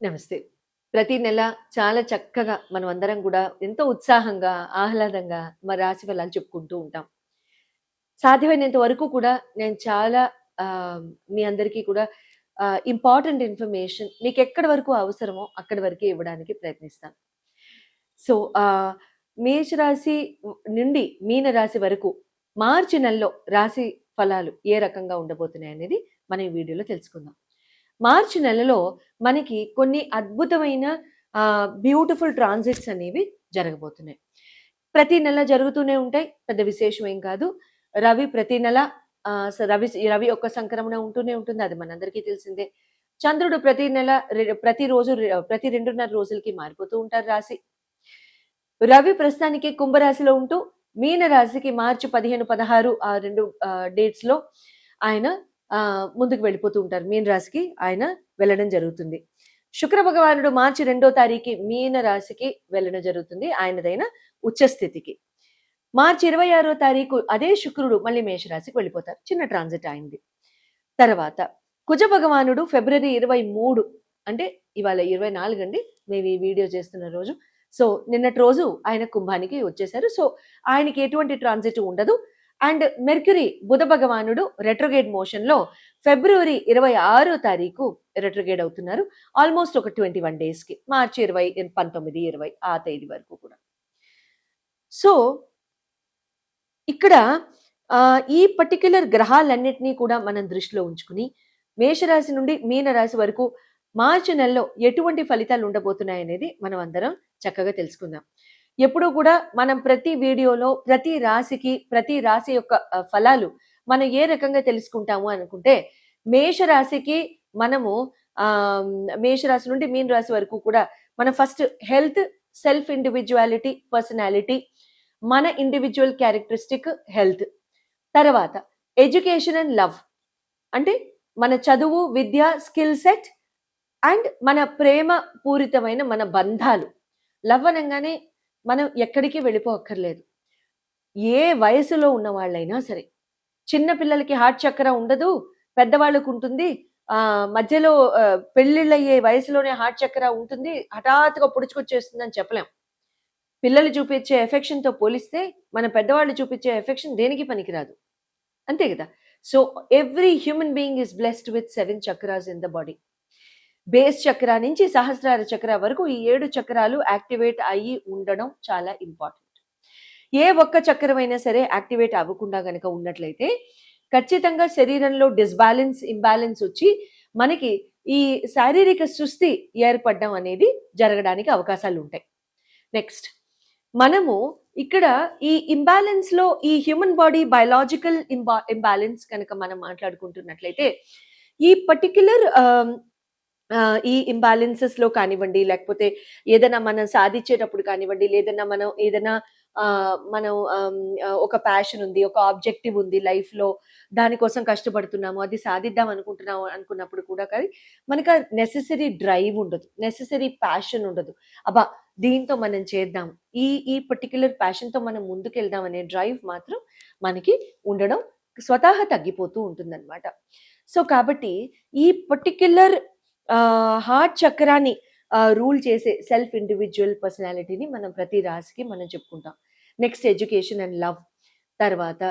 నమస్తే. ప్రతి నెల చాలా చక్కగా మనమందరం గూడా ఎంతో ఉత్సాహంగా, ఆహ్లాదంగా మన రాశి ఫలాలు చెప్పుకుంటూ ఉంటాం. సాధ్యమైనంత వరకు కూడా నేను చాలా మీ అందరికీ కూడా ఇంపార్టెంట్ ఇన్ఫర్మేషన్ మీకెక్కడి వరకు అవసరమో అక్కడి వరకే ఇవ్వడానికి ప్రయత్నిస్తాను. సో, మేషరాశి నుండి మీన రాశి వరకు మార్చి నెలలో రాశి ఫలాలు ఏ రకంగా ఉండబోతున్నాయనేది మనం ఈ వీడియోలో తెలుసుకుందాం. మార్చి నెలలో మనకి కొన్ని అద్భుతమైన బ్యూటిఫుల్ ట్రాన్సిట్స్ అనేవి జరగబోతున్నాయి. ప్రతి నెల జరుగుతూనే ఉంటాయి. పెద్ద విశేషం ఏం కాదు. రవి ప్రతి నెల రవి రవి యొక్క సంక్రమణ ఉంటూనే ఉంటుంది. అది మనందరికీ తెలిసిందే. చంద్రుడు ప్రతి నెల ప్రతిరోజు ప్రతి 2.5 రోజులకి మారిపోతూ ఉంటారు రాశి. రవి ప్రస్తుతానికి కుంభరాశిలో ఉంటూ మీన రాశికి మార్చి 15, 16 ఆ 2 డేట్స్ లో ఆయన ముందుకు వెళ్ళిపోతూ ఉంటారు. మీన రాశికి ఆయన వెళ్ళడం జరుగుతుంది. శుక్ర భగవానుడు మార్చి 2వ తారీఖు మీన రాశికి వెళ్ళడం జరుగుతుంది ఆయనదైన ఉచ్చస్థితికి. మార్చి 26వ తారీఖు అదే శుక్రుడు మళ్ళీ మేషరాశికి వెళ్ళిపోతారు. చిన్న ట్రాన్సిట్ అయింది. తర్వాత కుజ భగవానుడు ఫిబ్రవరి 23 అంటే ఇవాళ 24 అండి మేము ఈ వీడియో చేస్తున్న రోజు. సో నిన్నటి రోజు ఆయన కుంభానికి వచ్చేసారు. సో ఆయనకి ఎటువంటి ట్రాన్సిట్ ఉండదు. అండ్ మెర్క్యూరీ బుధ భగవానుడు రెట్రోగేడ్ మోషన్ లో ఫిబ్రవరి 26వ తారీఖు రెట్రోగేడ్ అవుతున్నారు. ఆల్మోస్ట్ ఒక 21 డేస్ కి మార్చి 20, 19, 20 ఆ తేదీ వరకు కూడా. సో ఇక్కడ ఈ పర్టిక్యులర్ గ్రహాలన్నిటినీ కూడా మనం దృష్టిలో ఉంచుకుని మేషరాశి నుండి మీన రాశి వరకు మార్చి నెలలో ఎటువంటి ఫలితాలు ఉండబోతున్నాయి అనేది మనం అందరం చక్కగా తెలుసుకుందాం. ఎప్పుడూ కూడా మనం ప్రతి వీడియోలో ప్రతి రాశి యొక్క ఫలాలు మనం ఏ రకంగా తెలుసుకుంటాము అనుకుంటే మేషరాశికి మనము మేషరాశి నుండి మీన రాశి వరకు కూడా మనం first health, self individuality, personality, మన ఇండివిజువల్ క్యారెక్టరిస్టిక్ హెల్త్, తర్వాత ఎడ్యుకేషన్ అండ్ లవ్ అంటే మన చదువు, విద్య, స్కిల్ సెట్ అండ్ మన ప్రేమ పూరితమైన మన బంధాలు. లవ్ అనగానే మనం ఎక్కడికి వెళ్ళిపోక్కర్లేదు. ఏ వయసులో ఉన్న వాళ్ళైనా సరే, చిన్న పిల్లలకి హార్ట్ చక్ర ఉండదు, పెద్దవాళ్ళకు ఉంటుంది. మధ్యలో పెళ్ళిళ్ళయ్యే వయసులోనే హార్ట్ చక్ర ఉంటుంది, హఠాత్తుగా పొడుచుకొచ్చేస్తుందని చెప్పలేం. పిల్లలు చూపించే ఎఫెక్షన్ తో పోలిస్తే మన పెద్దవాళ్ళు చూపించే ఎఫెక్షన్ దేనికి పనికిరాదు, అంతే కదా. So every human being is blessed with 7 chakras in the body. Base చక్ర నుంచి సహస్రార చక్ర వరకు ఈ 7 చక్రాలు యాక్టివేట్ అయ్యి ఉండడం చాలా ఇంపార్టెంట్. ఏ ఒక్క చక్రమైనా సరే యాక్టివేట్ అవ్వకుండా గనక ఉన్నట్లయితే ఖచ్చితంగా శరీరంలో డిస్బ్యాలెన్స్, ఇంబ్యాలెన్స్ వచ్చి మనకి ఈ శారీరక సుస్థి ఏర్పడడం అనేది జరగడానికి అవకాశాలు ఉంటాయి. నెక్స్ట్ మనము ఇక్కడ ఈ ఇంబ్యాలెన్స్ లో ఈ హ్యూమన్ బాడీ బయలాజికల్ ఇంబ్యాలెన్స్ కనుక మనం మాట్లాడుకుంటున్నట్లయితే ఈ పర్టిక్యులర్ ఈ ఇంబ్యాలెన్సెస్ లో కానివ్వండి, లేకపోతే ఏదైనా మనం సాధించేటప్పుడు కానివ్వండి, లేదన్నా మనం ఏదైనా మనం ఒక ప్యాషన్ ఉంది, ఒక ఆబ్జెక్టివ్ ఉంది లైఫ్ లో, దానికోసం కష్టపడుతున్నాము, అది సాధిద్దాం అనుకుంటున్నాము అనుకున్నప్పుడు కూడా కానీ మనకు నెసెసరీ డ్రైవ్ ఉండదు, నెసెసరీ ప్యాషన్ ఉండదు. అబ్బా దీంతో మనం చేద్దాం, ఈ పర్టిక్యులర్ ప్యాషన్ తో మనం ముందుకెళ్దాం అనే డ్రైవ్ మాత్రం మనకి ఉండడం స్వతహా తగ్గిపోతూ ఉంటుందన్నమాట. సో కాబట్టి ఈ పర్టిక్యులర్ హార్ట్ చక్రాన్ని రూల్ చేసే సెల్ఫ్ ఇండివిజువల్ పర్సనాలిటీని మనం ప్రతి రాశికి మనం చెప్పుకుంటాం. నెక్స్ట్ ఎడ్యుకేషన్ అండ్ లవ్, తర్వాత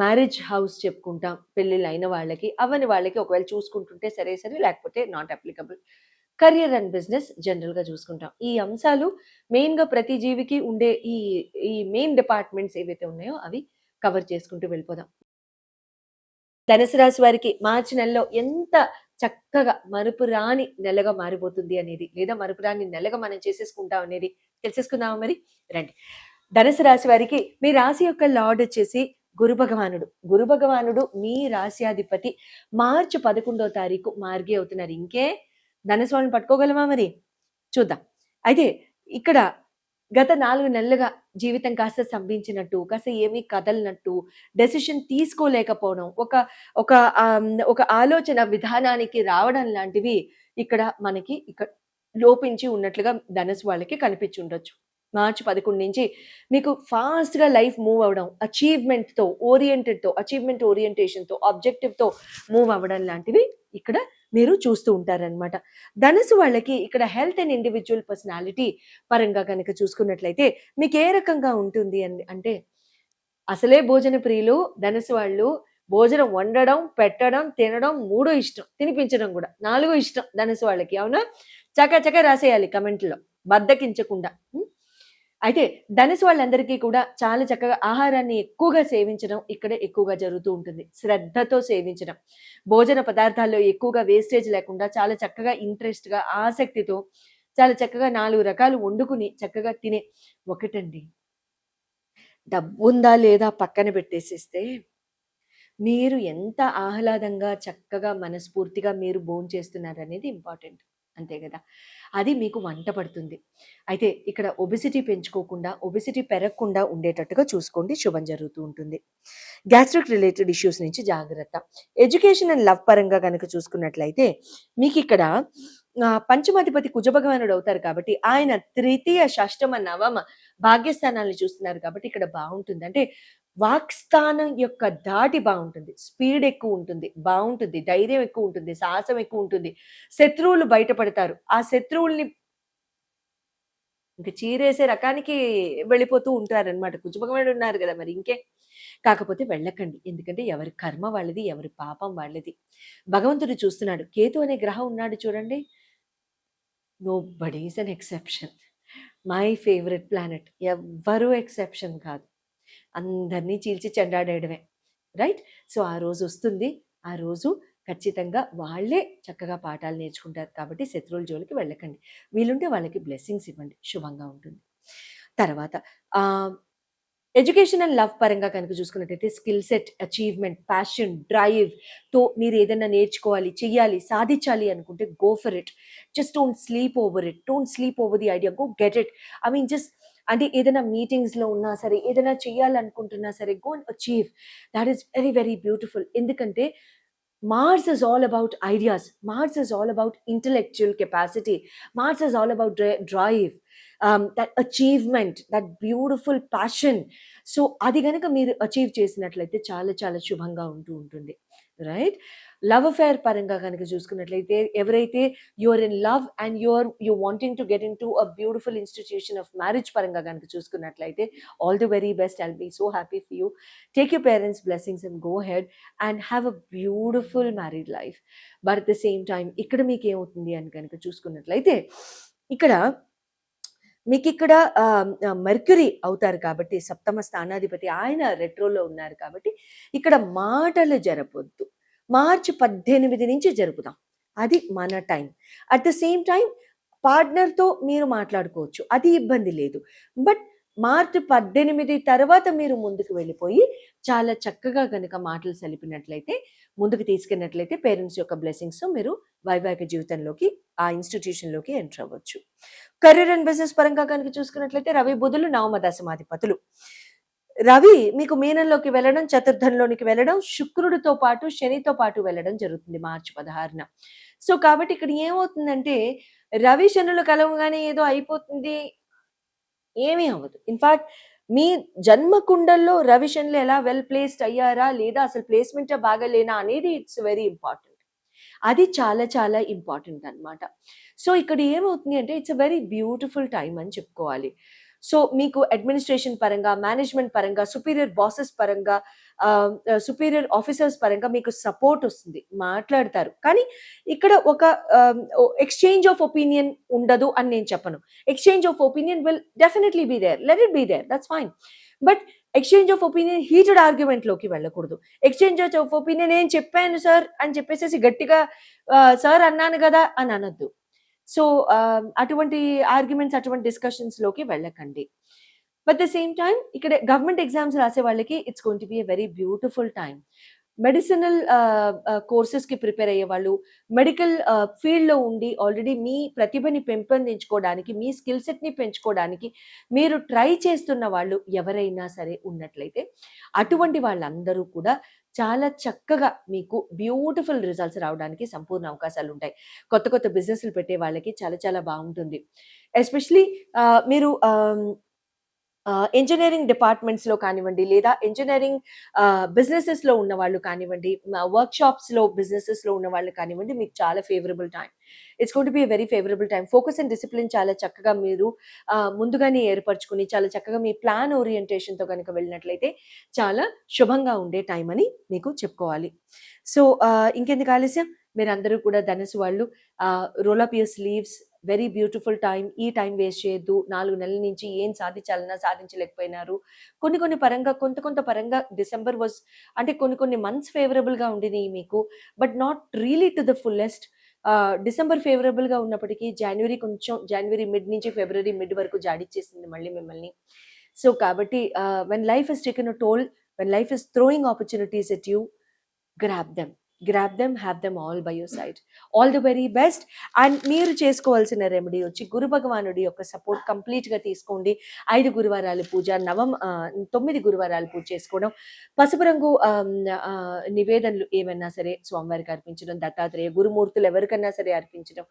మ్యారేజ్ హౌస్ చెప్పుకుంటాం పెళ్ళిళ్ళు అయిన వాళ్ళకి, అవని వాళ్ళకి ఒకవేళ చూసుకుంటుంటే సరే లేకపోతే not applicable. Career and business జనరల్గా చూసుకుంటాం. ఈ అంశాలు మెయిన్గా ప్రతి జీవికి ఉండే ఈ మెయిన్ డిపార్ట్మెంట్స్ ఏవైతే ఉన్నాయో అవి కవర్ చేసుకుంటూ వెళ్ళిపోదాం. ధనుసు రాశి వారికి మార్చి నెలలో ఎంత చక్కగా మరుపురాని నెలగా మారిపోతుంది అనేది, లేదా మరుపురాని నెలగా మనం చేసేసుకుంటాం అనేది తెలిసేసుకుందామా మరి? రండి. ధనుసు రాశి వారికి మీ రాశి యొక్క లార్డ్ వచ్చేసి గురు భగవానుడు మీ రాశ్యాధిపతి మార్చి 11వ తారీఖు మార్గి అవుతున్నారు. ఇంకే ధనుసు వాళ్ళని పట్టుకోగలమా మరి? చూద్దాం. అయితే ఇక్కడ గత 4 నెలలుగా జీవితం కాస్త స్తంభించినట్టు, కాస్త ఏమీ కదలనట్టు, డెసిషన్ తీసుకోలేకపోవడం, ఒక ఆలోచన విధానానికి రావడం లాంటివి ఇక్కడ మనకి ఇక్కడ లోపించి ఉన్నట్లుగా ధనుసు వాళ్ళకి కనిపించి ఉండొచ్చు. మార్చి 11 నుంచి మీకు ఫాస్ట్గా లైఫ్ మూవ్ అవ్వడం, అచీవ్మెంట్ ఓరియంటేషన్తో, ఆబ్జెక్టివ్తో మూవ్ అవ్వడం లాంటివి ఇక్కడ మీరు చూస్తూ ఉంటారనమాట. ధనుసు వాళ్ళకి ఇక్కడ హెల్త్ అండ్ ఇండివిడ్యువల్ పర్సనాలిటీ పరంగా కనుక చూసుకున్నట్లయితే మీకు ఏ రకంగా ఉంటుంది అంటే అసలే భోజన ప్రియులు ధనుసు వాళ్ళు. భోజనం వండడం, పెట్టడం, తినడం 3 ఇష్టం. తినిపించడం కూడా 4 ఇష్టం ధనుసు వాళ్ళకి. అవునా? చకా రాసేయాలి కమెంట్లో బద్దకించకుండా. అయితే ధనుసు వాళ్ళందరికీ కూడా చాలా చక్కగా ఆహారాన్ని ఎక్కువగా సేవించడం ఇక్కడ ఎక్కువగా జరుగుతూ ఉంటుంది. శ్రద్ధతో సేవించడం, భోజన పదార్థాల్లో ఎక్కువగా వేస్టేజ్ లేకుండా చాలా చక్కగా ఇంట్రెస్ట్గా ఆసక్తితో చాలా చక్కగా 4 రకాలు వండుకుని చక్కగా తినే. ఒకటండి, డబ్బుందా లేదా పక్కన పెట్టేసేస్తే మీరు ఎంత ఆహ్లాదంగా చక్కగా మనస్ఫూర్తిగా మీరు భోంచేస్తున్నారు అనేది ఇంపార్టెంట్. అంతే కదా? అది మీకు వంట పడుతుంది. అయితే ఇక్కడ ఒబెసిటీ పెంచుకోకుండా, ఒబెసిటీ పెరగకుండా ఉండేటట్టుగా చూసుకోండి. శుభం జరుగుతూ ఉంటుంది. గ్యాస్ట్రిక్ రిలేటెడ్ ఇష్యూస్ నుంచి జాగ్రత్త. ఎడ్యుకేషన్ అండ్ లవ్ పరంగా కనుక చూసుకున్నట్లయితే మీకు ఇక్కడ పంచమాధిపతి కుజభగవానుడు అవుతారు కాబట్టి ఆయన తృతీయ, షష్టమ, నవమ భాగ్యస్థానాన్ని చూస్తున్నారు కాబట్టి ఇక్కడ బాగుంటుంది. అంటే వాక్స్థానం యొక్క దాటి బాగుంటుంది, స్పీడ్ ఎక్కువ ఉంటుంది, బాగుంటుంది, ధైర్యం ఎక్కువ ఉంటుంది, సాహసం ఎక్కువ ఉంటుంది, శత్రువులు బయటపడతారు. ఆ శత్రువుల్ని ఇంక చీరేసే రకానికి వెళ్ళిపోతూ ఉంటారనమాట. కుజభగవానుడు ఉన్నారు కదా, మరి ఇంకే. కాకపోతే వెళ్ళకండి, ఎందుకంటే ఎవరి కర్మ వాళ్ళది, ఎవరి పాపం వాళ్ళది. భగవంతుడు చూస్తున్నాడు. కేతు అనే గ్రహం ఉన్నాడు చూడండి, nobody is an exception. My favourite planet. ఎవ్వరూ ఎక్సెప్షన్ కాదు, అందరినీ చీల్చి చెండాడేయడమే. రైట్? సో ఆ రోజు వస్తుంది, ఆ రోజు ఖచ్చితంగా వాళ్ళే చక్కగా పాఠాలు నేర్చుకుంటారు. కాబట్టి శత్రువుల జోలికి వెళ్ళకండి. వీలుంటే వాళ్ళకి బ్లెస్సింగ్స్ ఇవ్వండి, శుభంగా ఉంటుంది. తర్వాత ఎడ్యుకేషన్ అండ్ లవ్ పరంగా కనుక చూసుకున్నట్టయితే స్కిల్ సెట్, అచీవ్మెంట్, ప్యాషన్, డ్రైవ్తో మీరు ఏదైనా నేర్చుకోవాలి, చెయ్యాలి, సాధించాలి అనుకుంటే go for it. Just don't sleep over it, don't sleep over the idea, go get it. I mean just అంటే ఏదైనా మీటింగ్స్లో ఉన్నా సరే, ఏదైనా చేయాలనుకుంటున్నా సరే, go and achieve. That is very very beautiful. ఎందుకంటే Mars is all about ideas. Mars is all about intellectual capacity. Mars is all about drive, that achievement, that beautiful passion. So అది కనుక మీరు అచీవ్ చేసినట్లయితే చాలా చాలా శుభంగా ఉంటుంది. Right? Love affair పరంగా కనుక చూసుకున్నట్లయితే ఎవరైతే you're in love and you wanting to get in to a beautiful institution of marriage పరంగా కనుక చూసుకున్నట్లయితే all the very best. I'll be so happy for you. Take your parents blessings and go head and have a beautiful married life. But at the same time ఇక్కడ మీకు ఏమవుతుంది అని కనుక చూసుకున్నట్లయితే ఇక్కడ మీకు ఇక్కడ మెర్క్యూరీ అవుతారు కాబట్టి సప్తమ స్థానాధిపతి ఆయన రెట్రోలో ఉన్నారు కాబట్టి ఇక్కడ మాటలు జరపొద్దు. మార్చి 18 నుంచి జరుపుదాం, అది మన time. At the same time పార్ట్నర్తో మీరు మాట్లాడుకోవచ్చు, అది ఇబ్బంది లేదు. బట్ మార్చి 18 తర్వాత మీరు ముందుకు వెళ్ళిపోయి చాలా చక్కగా కనుక మాటలు సలిపినట్లయితే, ముందుకు తీసుకెళ్ళినట్లయితే పేరెంట్స్ యొక్క బ్లెస్సింగ్స్తో మీరు వైవాహిక జీవితంలోకి, ఆ ఇన్స్టిట్యూషన్లోకి ఎంటర్ అవ్వచ్చు. కెరీర్ అండ్ బిజినెస్ పరంగా కనుక చూసుకున్నట్లయితే రవి బుధులు నవమ దశమాధిపతులు. రవి మీకు మీనంలోకి వెళ్ళడం, చతుర్థంలోనికి వెళ్ళడం, శుక్రుడితో పాటు శనితో పాటు వెళ్ళడం జరుగుతుంది మార్చి 16న. సో కాబట్టి ఇక్కడ ఏమవుతుందంటే రవి శనులు కలవగానే ఏదో అయిపోతుంది, ఏమీ అవ్వదు. ఇన్ఫాక్ట్ మీ జన్మకుండల్లో రవి శనులు ఎలా వెల్ ప్లేస్డ్ అయ్యారా లేదా, అసలు ప్లేస్మెంట్ బాగాలేనా అనేది ఇట్స్ వెరీ ఇంపార్టెంట్. అది చాలా చాలా ఇంపార్టెంట్ అనమాట. సో ఇక్కడ ఏమవుతుంది అంటే it's a very beautiful time అని చెప్పుకోవాలి. సో మీకు అడ్మినిస్ట్రేషన్ పరంగా, మేనేజ్మెంట్ పరంగా, సుపీరియర్ బాసెస్ పరంగా, సుపీరియర్ ఆఫీసర్స్ పరంగా మీకు సపోర్ట్ వస్తుంది, మాట్లాడతారు. కానీ ఇక్కడ ఒక ఎక్స్చేంజ్ ఆఫ్ ఒపీనియన్ ఉండదు అని నేను చెప్పను. Exchange of opinion will definitely be there, let it be there, that's fine. But exchange of opinion heated ఆర్గ్యుమెంట్లోకి వెళ్ళకూడదు. ఎక్స్చేంజ్ ఆఫ్ ఒపీనియన్ నేను చెప్పాను సార్ అని చెప్పేసి గట్టిగా సార్ అన్నాను కదా అని అనొద్దు. సో అటువంటి ఆర్గ్యుమెంట్స్, అటువంటి డిస్కషన్స్లోకి వెళ్ళకండి. బట్ ద సేమ్ టైం ఇక్కడ గవర్నమెంట్ ఎగ్జామ్స్ రాసే వాళ్ళకి it's going to be a very beautiful time. Medicinal కోర్సెస్కి ప్రిపేర్ అయ్యే వాళ్ళు, మెడికల్ ఫీల్డ్లో ఉండి ఆల్రెడీ మీ ప్రతిభని పెంపొందించుకోవడానికి, మీ స్కిల్ సెట్ని పెంచుకోవడానికి మీరు ట్రై చేస్తున్న వాళ్ళు ఎవరైనా సరే ఉన్నట్లయితే అటువంటి వాళ్ళందరూ కూడా చాలా చక్కగా మీకు బ్యూటిఫుల్ రిజల్ట్స్ రావడానికి సంపూర్ణ అవకాశాలు ఉంటాయి. కొత్త కొత్త బిజినెస్లు పెట్టే వాళ్ళకి చాలా చాలా బాగుంటుంది. ఎస్పెషలీ మీరు ఇంజినీరింగ్ డిపార్ట్మెంట్స్‌లో కానివ్వండి, లేదా ఇంజినీరింగ్ బిజినెసెస్‌లో ఉన్నవాళ్ళు కానివ్వండి, వర్క్‌షాప్స్‌లో బిజినెసెస్‌లో ఉన్నవాళ్ళు కానివ్వండి, మీకు చాలా favourable time. It's going to be a very favourable time. Focus and discipline చాలా చక్కగా మీరు ముందుగానే ఏర్పరచుకొని, చాలా చక్కగా మీ ప్లాన్ ఓరియంటేషన్‌తో గనుక వెళ్ళినట్లయితే చాలా శుభంగా ఉండే టైమ్ అని మీకు చెప్పుకోవాలి. సో, ఇంకెందుకు ఆలస్యం, మీరందరూ కూడా ధనుసు వాళ్ళు role up your sleeves. Very beautiful time. ఈ టైం వేస్ట్ చేయొద్దు. 4 నెలల నుంచి ఏం సాధించాలన్నా సాధించలేకపోయినారు. కొన్ని పరంగా కొంత పరంగా డిసెంబర్ వాస్, అంటే కొన్ని మంత్స్ ఫేవరబుల్‌గా ఉండినియి మీకు. But not really to the fullest. December ఫేవరబుల్‌గా ఉన్నప్పటికీ జనవరి మిడ్ నుంచి ఫిబ్రవరి మిడ్ వరకు జాడిచ్చేసింది మళ్ళీ మిమ్మల్ని. సో, కాబట్టి when life has taken a toll, when life is throwing opportunities at you, grab them. Grab them, have them all by your side. All the very best. And మీరు చేసుకోవాల్సిన remedy వచ్చి గురు భగవానుడి యొక్క support కంప్లీట్‌గా తీసుకోండి. 5 గురువారాలు పూజ, 9 గురువారాలు పూజ చేసుకోవడం, పసుపు రంగు నివేదనలు ఏవైనా సరే స్వామివారికి అర్పించడం, దత్తాత్రేయ గురుమూర్తులు ఎవరికన్నా సరే అర్పించడం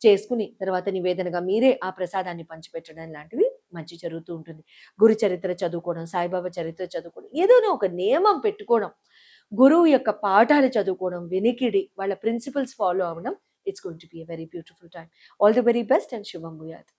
చేసుకుని, తర్వాత నివేదనగా మీరే ఆ ప్రసాదాన్ని పంచిపెట్టడం లాంటివి మంచి జరుగుతూ ఉంటుంది. గురు చరిత్ర చదువుకోవడం, సాయిబాబా చరిత్ర చదువుకోవడం, ఏదైనా ఒక నియమం పెట్టుకోవడం, గురువు యొక్క పాఠాలు చదువుకోవడం, వినికిడి, వాళ్ళ ప్రిన్సిపల్స్ ఫాలో అవ్వడం. It's going to be a very beautiful time. All the very best and శుభం భూయాత్.